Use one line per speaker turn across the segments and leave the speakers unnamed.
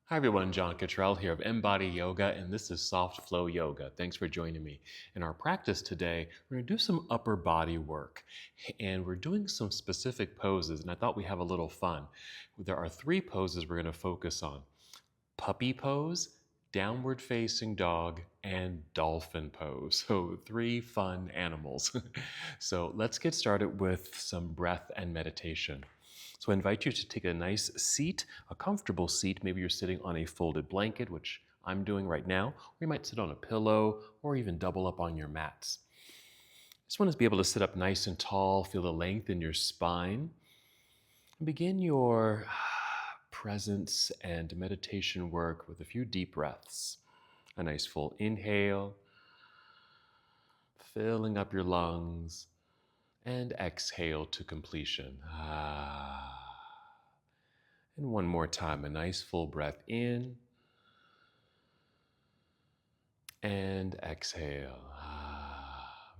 Hi everyone, John Cottrell here of MBODY Yoga, and this is Soft Flow Yoga. Thanks for joining me. In our practice today, we're going to do some upper body work, and we're doing some specific poses, and I thought we'd have a little fun. There are three poses we're going to focus on: puppy pose, downward facing dog, and dolphin pose. So three fun animals. So let's get started with some breath and meditation. So I invite you to take a nice seat, a comfortable seat. Maybe you're sitting on a folded blanket, which I'm doing right now, or you might sit on a pillow or even double up on your mats. Just want to be able to sit up nice and tall, feel the length in your spine, and begin your presence and meditation work with a few deep breaths. A nice full inhale, filling up your lungs, and exhale to completion. And one more time, a nice full breath in and exhale.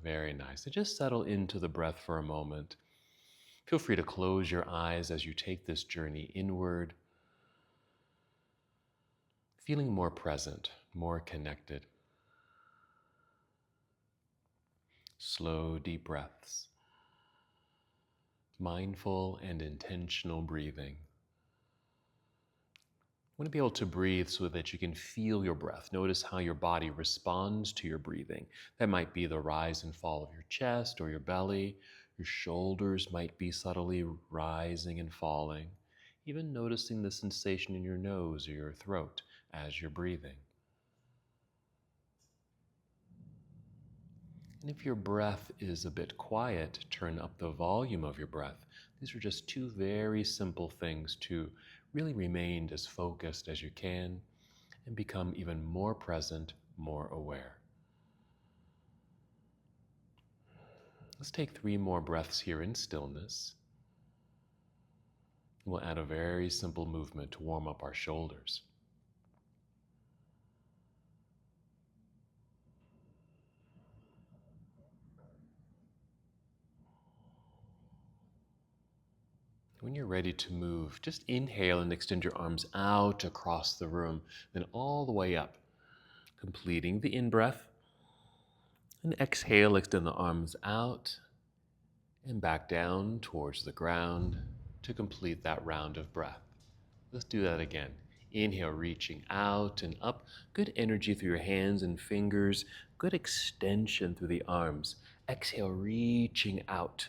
Very nice. And just settle into the breath for a moment. Feel free to close your eyes as you take this journey inward, feeling more present, more connected. Slow, deep breaths. Mindful and intentional breathing. You want to be able to breathe so that you can feel your breath. Notice how your body responds to your breathing. That might be the rise and fall of your chest or your belly. Your shoulders might be subtly rising and falling. Even noticing the sensation in your nose or your throat as you're breathing. And if your breath is a bit quiet, turn up the volume of your breath. These are just two very simple things to really remain as focused as you can and become even more present, more aware. Let's take 3 more breaths here in stillness. We'll add a very simple movement to warm up our shoulders. When you're ready to move, just inhale and extend your arms out across the room, then all the way up, completing the in-breath. And exhale, extend the arms out and back down towards the ground to complete that round of breath. Let's do that again. Inhale, reaching out and up. Good energy through your hands and fingers. Good extension through the arms. Exhale, reaching out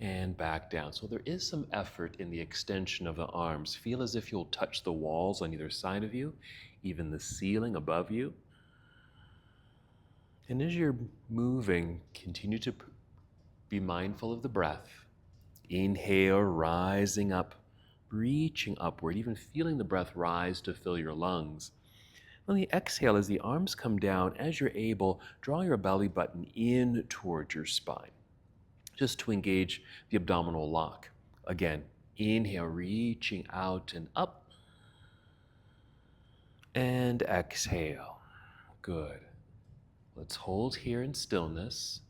and back down. So there is some effort in the extension of the arms. Feel as if you'll touch the walls on either side of you, even the ceiling above you. And as you're moving, continue to be mindful of the breath. Inhale, rising up, reaching upward, even feeling the breath rise to fill your lungs. On the exhale, as the arms come down, as you're able, draw your belly button in towards your spine, just to engage the abdominal lock. Again, inhale, reaching out and up, and exhale. Good. Let's hold here in stillness.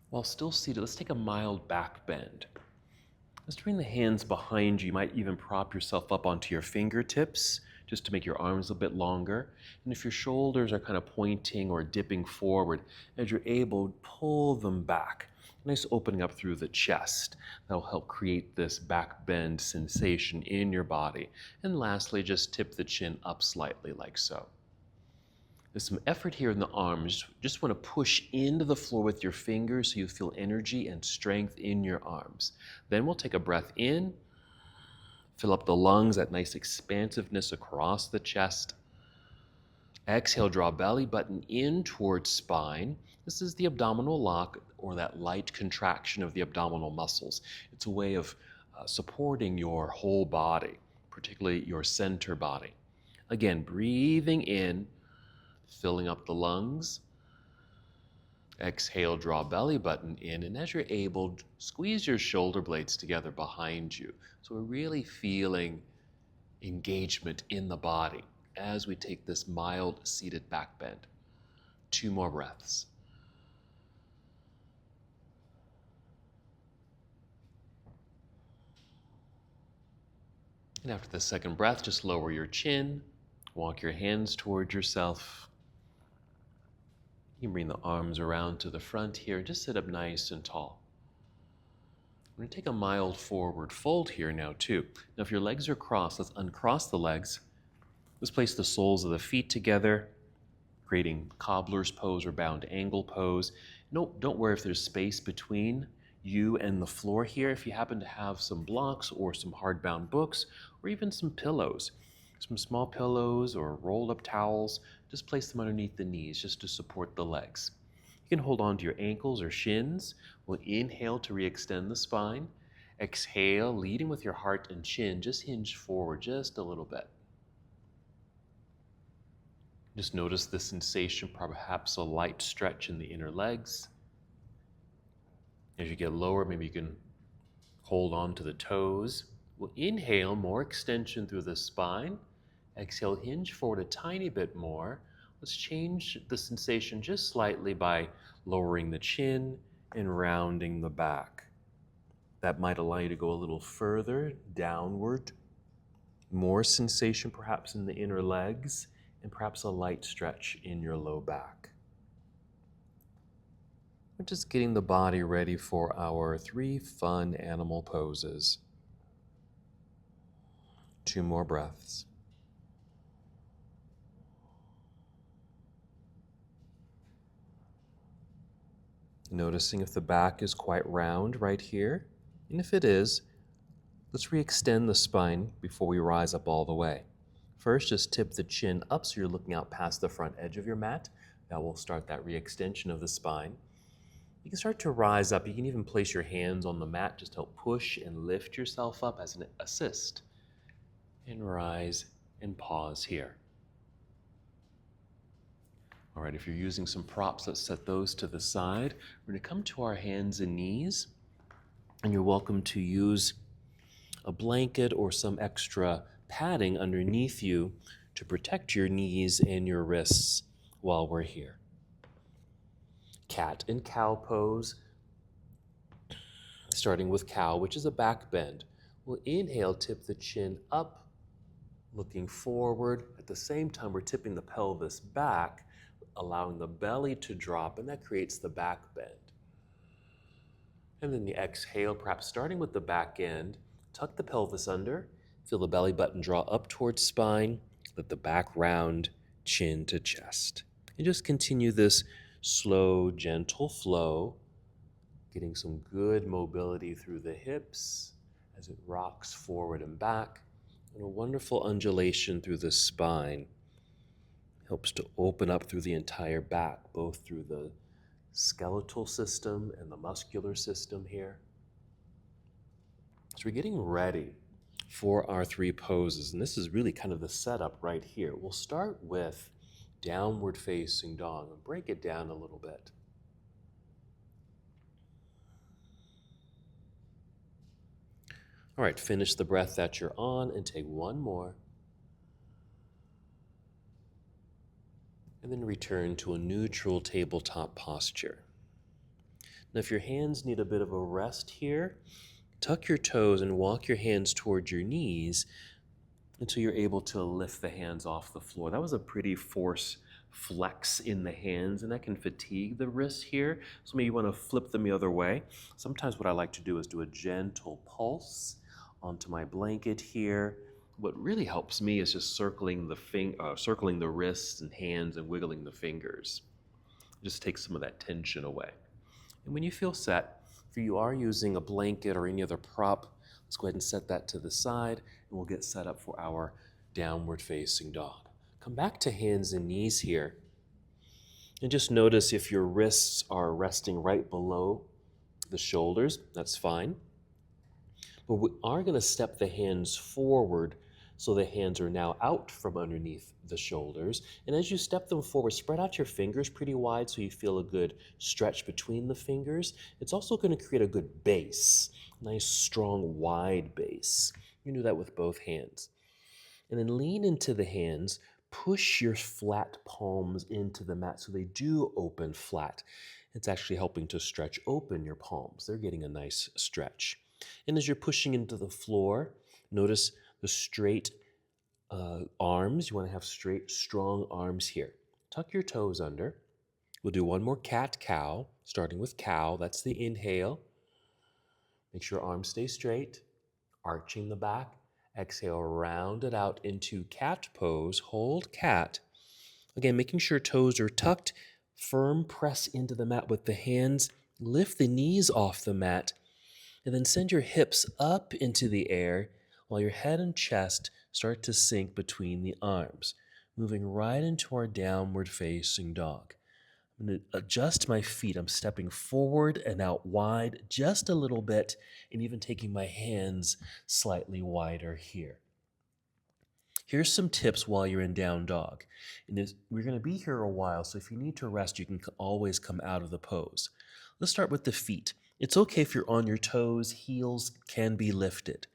While still seated, let's take a mild back bend. Let's bring the hands behind you. You might even prop yourself up onto your fingertips just to make your arms a bit longer. And if your shoulders are kind of pointing or dipping forward, as you're able, pull them back. Nice opening up through the chest. That'll help create this back bend sensation in your body. And lastly, just tip the chin up slightly like so. There's some effort here in the arms. Just want to push into the floor with your fingers so you feel energy and strength in your arms. Then we'll take a breath in, fill up the lungs, that nice expansiveness across the chest. Exhale, draw belly button in towards spine. This is the abdominal lock, or that light contraction of the abdominal muscles. It's a way of supporting your whole body, particularly your center body. Again, breathing in, filling up the lungs. Exhale, draw belly button in, and as you're able, squeeze your shoulder blades together behind you. So we're really feeling engagement in the body as we take this mild seated back bend. 2 more breaths. And after the second breath, just lower your chin, walk your hands towards yourself. You can bring the arms around to the front here, just sit up nice and tall. We're going to take a mild forward fold here now too. Now if your legs are crossed, let's uncross the legs. Let's place the soles of the feet together, creating cobbler's pose or bound angle pose. No, don't worry if there's space between you and the floor here. If you happen to have some blocks or some hardbound books or even some pillows, some small pillows or rolled up towels, just place them underneath the knees just to support the legs. You can hold on to your ankles or shins. We'll inhale to re-extend the spine. Exhale, leading with your heart and chin, just hinge forward just a little bit. Just notice the sensation, perhaps a light stretch in the inner legs. As you get lower, maybe you can hold on to the toes. We'll inhale, more extension through the spine. Exhale, hinge forward a tiny bit more. Let's change the sensation just slightly by lowering the chin and rounding the back. That might allow you to go a little further downward. More sensation perhaps in the inner legs and perhaps a light stretch in your low back. We're just getting the body ready for our 3 fun animal poses. 2 more breaths. Noticing if the back is quite round right here. And if it is, let's re-extend the spine before we rise up all the way. First, just tip the chin up so you're looking out past the front edge of your mat. That will start that re-extension of the spine. You can start to rise up. You can even place your hands on the mat just to help push and lift yourself up as an assist. And rise and pause here. All right, if you're using some props, let's set those to the side. We're going to come to our hands and knees, and you're welcome to use a blanket or some extra padding underneath you to protect your knees and your wrists while we're here. Cat and cow pose, starting with cow, which is a back bend. We'll inhale, tip the chin up, looking forward. At the same time, we're tipping the pelvis back, allowing the belly to drop, and that creates the back bend. And then the exhale, perhaps starting with the back end, tuck the pelvis under, feel the belly button draw up towards spine, let the back round, chin to chest. And just continue this slow, gentle flow, getting some good mobility through the hips as it rocks forward and back, and a wonderful undulation through the spine. Helps to open up through the entire back, both through the skeletal system and the muscular system here. So we're getting ready for our 3 poses, and this is really kind of the setup right here. We'll start with downward facing dog and break it down a little bit. All right, finish the breath that you're on and take 1 more. And then return to a neutral tabletop posture. Now, if your hands need a bit of a rest here, tuck your toes and walk your hands towards your knees until you're able to lift the hands off the floor. That was a pretty force flex in the hands, and that can fatigue the wrists here. So maybe you want to flip them the other way. Sometimes what I like to do is do a gentle pulse onto my blanket here. What really helps me is just circling the wrists and hands and wiggling the fingers. It just takes some of that tension away. And when you feel set, if you are using a blanket or any other prop, let's go ahead and set that to the side, and we'll get set up for our downward facing dog. Come back to hands and knees here, and just notice if your wrists are resting right below the shoulders, that's fine. But we are going to step the hands forward so the hands are now out from underneath the shoulders. And as you step them forward, spread out your fingers pretty wide so you feel a good stretch between the fingers. It's also going to create a good base, nice, strong, wide base. You can do that with both hands. And then lean into the hands, push your flat palms into the mat so they do open flat. It's actually helping to stretch open your palms. They're getting a nice stretch. And as you're pushing into the floor, notice the straight arms. You want to have straight, strong arms here. Tuck your toes under. We'll do one more cat-cow, starting with cow. That's the inhale. Make sure arms stay straight, arching the back. Exhale, round it out into cat pose. Hold cat. Again, making sure toes are tucked. Firm press into the mat with the hands. Lift the knees off the mat. And then send your hips up into the air while your head and chest start to sink between the arms, moving right into our downward facing dog. I'm going to adjust my feet. I'm stepping forward and out wide just a little bit, and even taking my hands slightly wider here. Here's some tips while you're in down dog. And we're going to be here a while, so if you need to rest, you can always come out of the pose. Let's start with the feet. It's okay if you're on your toes. Heels can be lifted.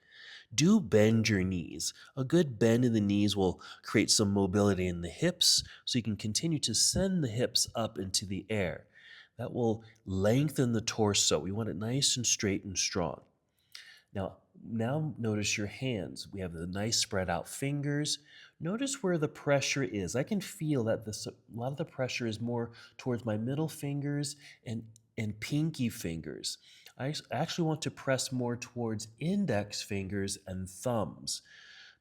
Do bend your knees. A good bend in the knees will create some mobility in the hips, so you can continue to send the hips up into the air. That will lengthen the torso. We want it nice and straight and strong. Now notice your hands. We have the nice spread out fingers. Notice where the pressure is. I can feel that a lot of the pressure is more towards my middle fingers and pinky fingers. I actually want to press more towards index fingers and thumbs,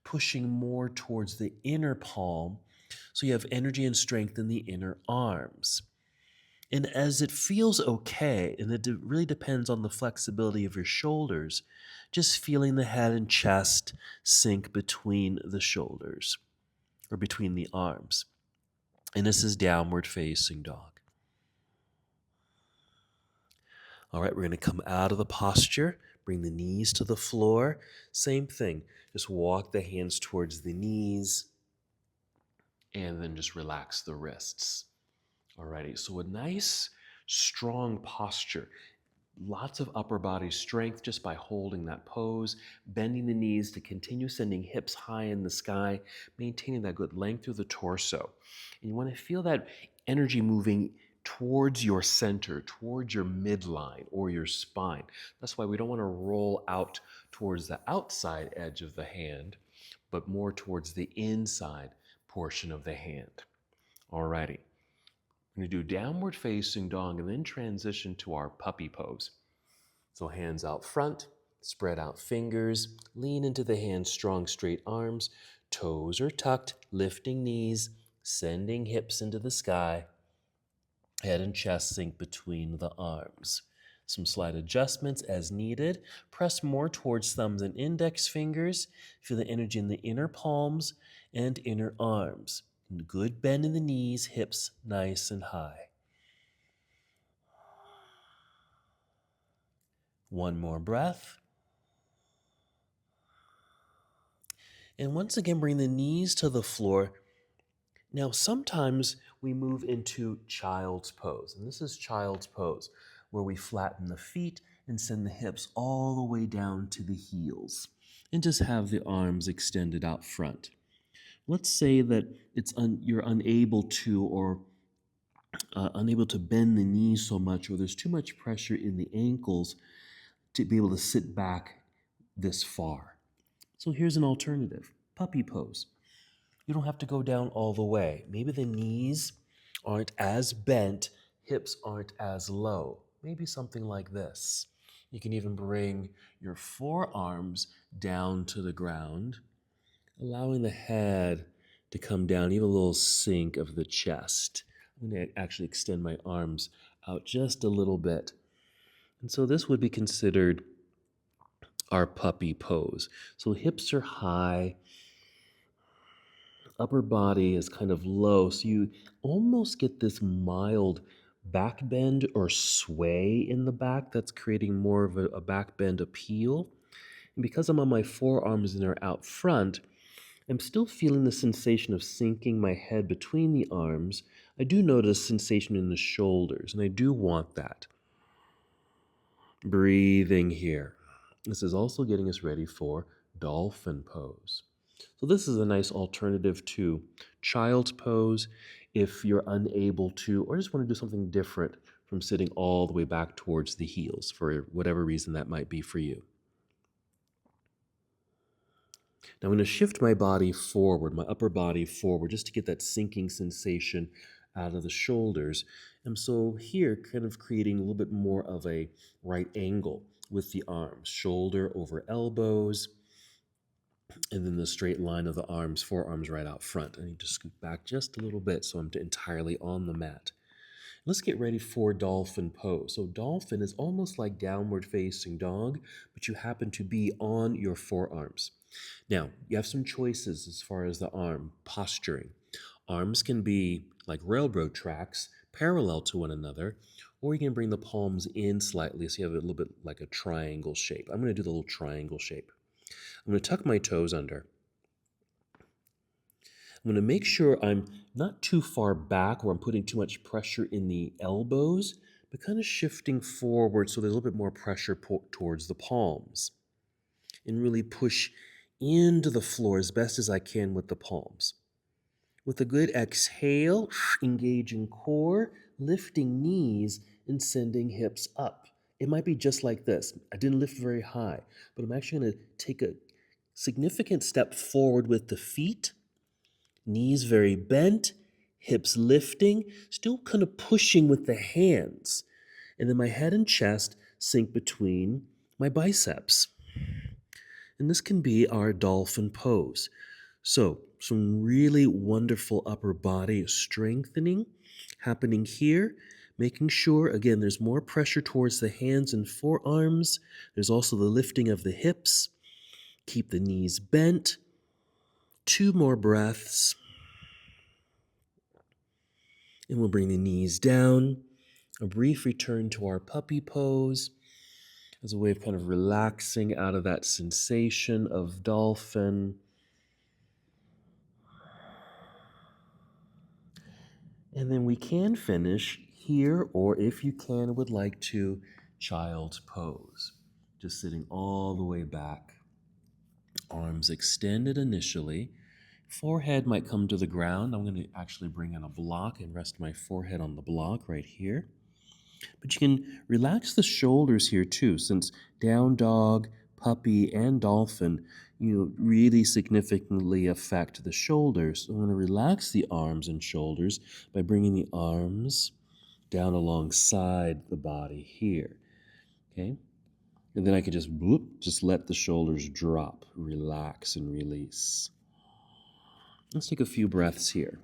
pushing more towards the inner palm so you have energy and strength in the inner arms. And as it feels okay, and it really depends on the flexibility of your shoulders, just feeling the head and chest sink between the shoulders or between the arms. And this is downward facing dog. All right, we're going to come out of the posture, bring the knees to the floor. Same thing, just walk the hands towards the knees, and then just relax the wrists. Alrighty, so a nice, strong posture. Lots of upper body strength just by holding that pose, bending the knees to continue sending hips high in the sky, maintaining that good length through the torso. And you want to feel that energy moving towards your center, towards your midline or your spine. That's why we don't want to roll out towards the outside edge of the hand, but more towards the inside portion of the hand. Alrighty. We're going to do downward facing dog and then transition to our puppy pose. So hands out front, spread out fingers, lean into the hands, strong straight arms, toes are tucked, lifting knees, sending hips into the sky, head and chest sink between the arms. Some slight adjustments as needed. Press more towards thumbs and index fingers. Feel the energy in the inner palms and inner arms. Good bend in the knees, hips nice and high. One more breath. And once again, bring the knees to the floor. Now, sometimes we move into child's pose. And this is child's pose, where we flatten the feet and send the hips all the way down to the heels. And just have the arms extended out front. Let's say that you're unable to bend the knees so much, or there's too much pressure in the ankles to be able to sit back this far. So here's an alternative, puppy pose. You don't have to go down all the way. Maybe the knees aren't as bent, hips aren't as low. Maybe something like this. You can even bring your forearms down to the ground, allowing the head to come down, even a little sink of the chest. I'm going to actually extend my arms out just a little bit. And so this would be considered our puppy pose. So hips are high, upper body is kind of low, so you almost get this mild back bend or sway in the back that's creating more of a back bend appeal. And because I'm on my forearms and they're out front, I'm still feeling the sensation of sinking my head between the arms. I do notice sensation in the shoulders, and I do want that. Breathing here. This is also getting us ready for dolphin pose. So this is a nice alternative to child's pose if you're unable to, or just want to do something different from sitting all the way back towards the heels for whatever reason that might be for you. Now I'm going to shift my body forward, my upper body forward, just to get that sinking sensation out of the shoulders. And so here, kind of creating a little bit more of a right angle with the arms, shoulder over elbows, and then the straight line of the arms, forearms right out front. I need to scoot back just a little bit so I'm entirely on the mat. Let's get ready for dolphin pose. So dolphin is almost like downward facing dog, but you happen to be on your forearms. Now, you have some choices as far as the arm posturing. Arms can be like railroad tracks, parallel to one another, or you can bring the palms in slightly so you have a little bit like a triangle shape. I'm going to do the little triangle shape. I'm going to tuck my toes under. I'm going to make sure I'm not too far back where I'm putting too much pressure in the elbows, but kind of shifting forward so there's a little bit more pressure towards the palms. And really push into the floor as best as I can with the palms. With a good exhale, engaging core, lifting knees, and sending hips up. It might be just like this. I didn't lift very high, but I'm actually going to take a significant step forward with the feet, knees very bent, hips lifting, still kind of pushing with the hands. And then my head and chest sink between my biceps. And this can be our dolphin pose. So, some really wonderful upper body strengthening happening here, making sure, again, there's more pressure towards the hands and forearms. There's also the lifting of the hips. Keep the knees bent. 2 more breaths. And we'll bring the knees down. A brief return to our puppy pose as a way of kind of relaxing out of that sensation of dolphin. And then we can finish here, or if you can, would like to, child's pose. Just sitting all the way back. Arms extended initially. Forehead might come to the ground. I'm going to actually bring in a block and rest my forehead on the block right here. But you can relax the shoulders here too, since down dog, puppy, and dolphin, really significantly affect the shoulders. So I'm going to relax the arms and shoulders by bringing the arms down alongside the body here. Okay? And then I can just let the shoulders drop, relax, and release. Let's take a few breaths here.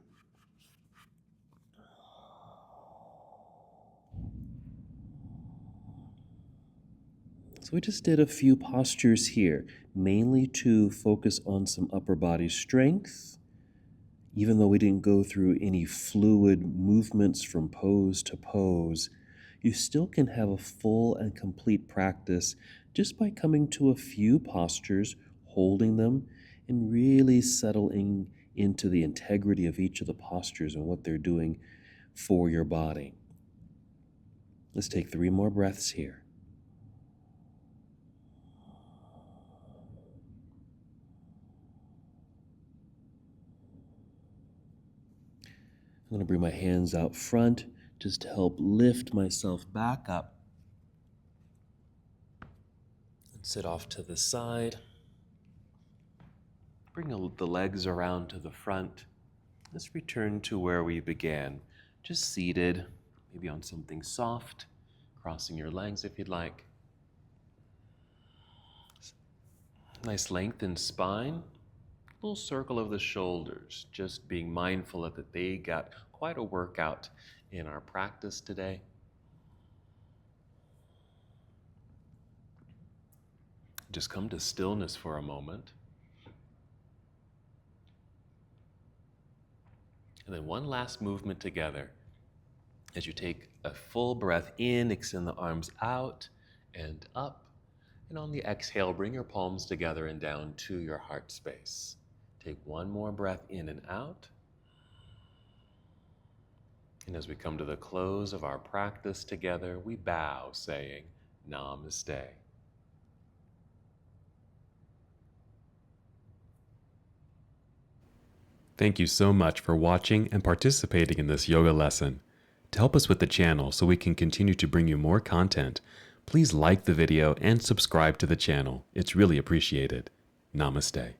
So we just did a few postures here, mainly to focus on some upper body strength. Even though we didn't go through any fluid movements from pose to pose, you still can have a full and complete practice just by coming to a few postures, holding them, and really settling into the integrity of each of the postures and what they're doing for your body. Let's take 3 more breaths here. I'm going to bring my hands out front just to help lift myself back up. And sit off to the side. Bring the legs around to the front. Let's return to where we began. Just seated, maybe on something soft, crossing your legs if you'd like. Nice lengthened spine. Little circle of the shoulders, just being mindful that they got quite a workout in our practice today. Just come to stillness for a moment. And then one last movement together. As you take a full breath in, extend the arms out and up. And on the exhale, bring your palms together and down to your heart space. Take one more breath in and out. And as we come to the close of our practice together, we bow, saying, Namaste.
Thank you so much for watching and participating in this yoga lesson. To help us with the channel so we can continue to bring you more content, please like the video and subscribe to the channel. It's really appreciated. Namaste.